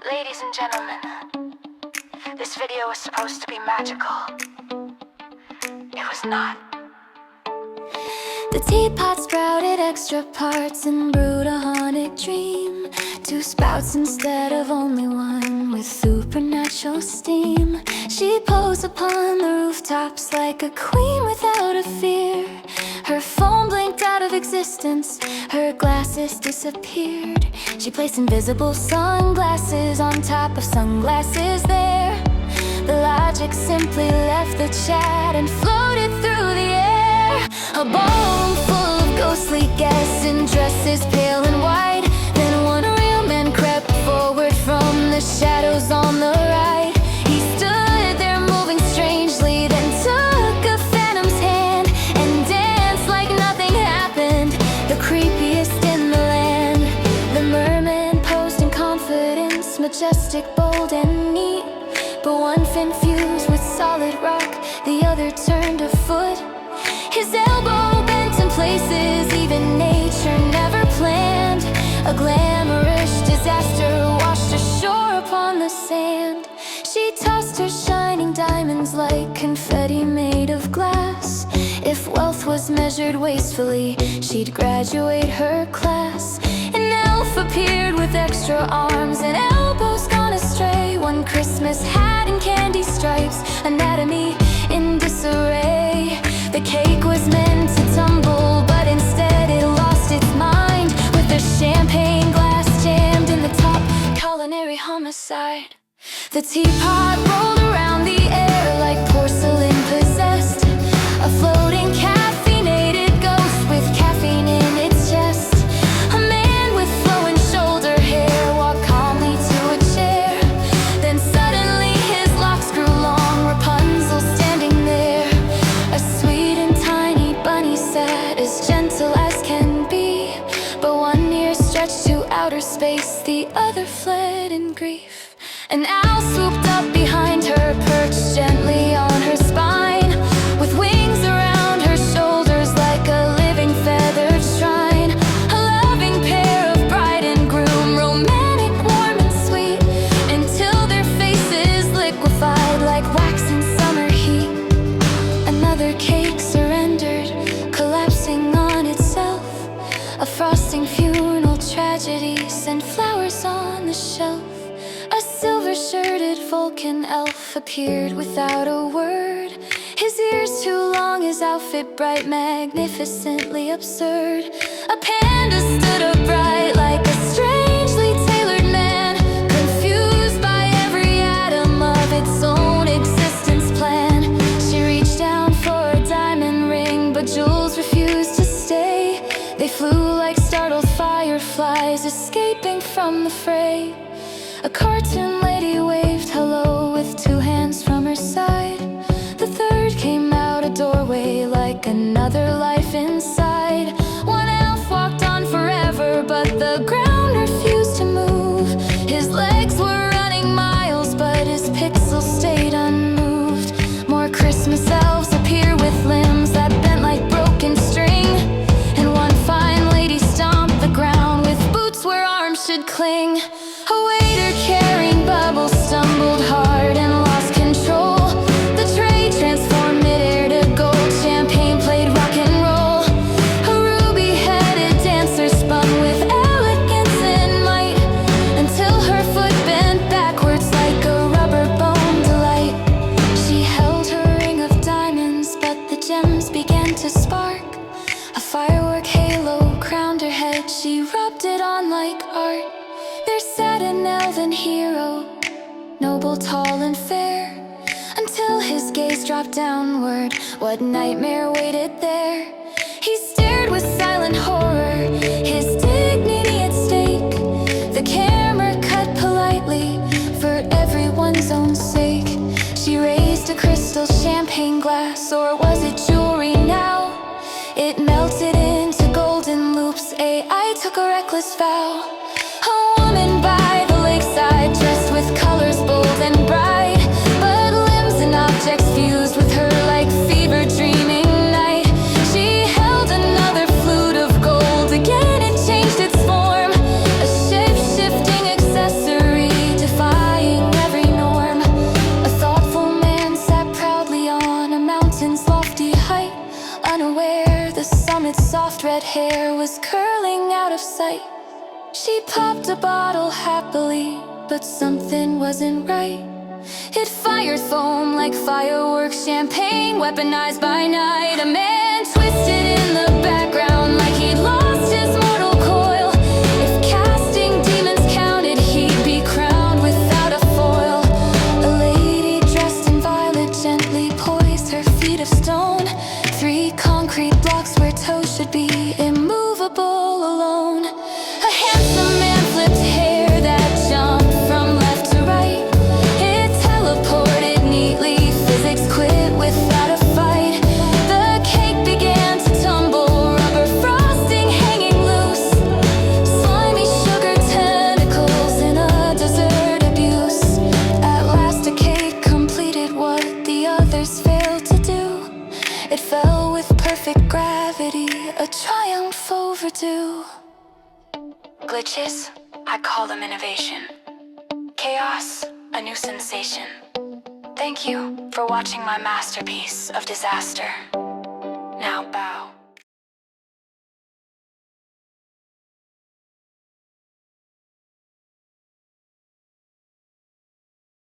Ladies and gentlemen, this video was supposed to be magical. It was not. The teapot sprouted extra parts and brewed a haunted dream. 2 spouts instead of only one, with supernatural steam. She posed upon the rooftops like a queen without a fear. Her phone blinked out of existence, her glasses disappeared. She placed invisible sunglasses on top of sunglasses there. The logic simply left the chat and floated through the air. A ballroom full of ghostly guests in dresses pale and white. Then one real man crept forward from the shadows on the right. He stood there moving strangely, then took a phantom's hand and danced like nothing happened. The creepiest in the land. The merman posed in confidence, majestic, bold and neat. But one fin fused with solid rock, the other turned a foot. His elbow bent in places even nature never planned. A glamorous disaster washed ashore upon the sand. She tossed her shining diamonds like confetti made of glass. If wealth was measured wastefully, she'd graduate her class. An elf appeared with extra arms and elbows gone astray. One Christmas hat and candy stripes, anatomy in disarray. The cake was meant to tumble, but instead it lost its mind, with a champagne glass jammed in the top. Culinary homicide. The teapot rolled around the air like porcelain possessed. A floating caffeinated ghost with caffeine in its chest. A man with flowing shoulder hair walked calmly to a chair. Then suddenly his locks grew long, Rapunzel standing there. A sweet and tiny bunny sat as gentle as can be. But one ear stretched to outer space, the other fled in grief. An owl swooped up behind her, perched gently on her spine, with wings around her shoulders like a living feathered shrine. A loving pair of bride and groom, romantic, warm and sweet, until their faces liquefied like wax in summer heat. Another cake surrendered, collapsing on itself. A frosting funeral tragedy sent flowers on the shelf. A silver-shirted Vulcan elf appeared without a word. His ears too long, his outfit bright, magnificently absurd. A panda stood upright like a strangely tailored man, confused by every atom of its own existence plan. She reached down for a diamond ring, but jewels refused to stay. They flew like startled fireflies, escaping from the fray. A cartoon lady waved hello with 2 hands from her side. The third came out a doorway like another life inside. One elf walked on forever, but the ground refused to move. His legs were running miles, but his pixels stayed unmoved. More Christmas elves appear with limbs that bent like broken string. And one fine lady stomped the ground with boots where arms should cling. A waiter carrying bubbles stumbled hard and lost control. The tray transformed midair to gold, champagne played rock and roll. A ruby-headed dancer spun with elegance and might, until her foot bent backwards like a rubber bone delight. She held her ring of diamonds, but the gems began to spark. A firework halo crowned her head, she rubbed it on like art. There sat an elven hero, noble, tall and fair, until his gaze dropped downward. What nightmare waited there? He stared with silent horror, his dignity at stake. The camera cut politely, for everyone's own sake. She raised a crystal champagne glass, or was it jewelry now? It melted into golden loops, AI took a reckless vow. A woman by the lakeside, dressed with colors bold and bright, but limbs and objects fused with her like fever dreaming night. She held another flute of gold, again it changed its form, a shape-shifting accessory to of sight. She popped a bottle happily, but something wasn't right. It fired foam like fireworks, champagne weaponized by night. A man twisted in the background like he'd lost his mortal coil. If casting demons counted, he'd be crowned without a foil. A lady dressed in violet gently poised her feet of stone. 3 concrete blocks where toes should be, immovable alone. A handsome man flipped hair that jumped from left to right. It teleported neatly, physics quit without a fight. The cake began to tumble, rubber frosting hanging loose. Slimy sugar tentacles in a dessert abuse. At last a cake completed what the others failed to do. It fell with perfect gravity, a triumph overdue. Glitches, I call them innovation. Chaos, a new sensation. Thank you for watching my masterpiece of disaster. Now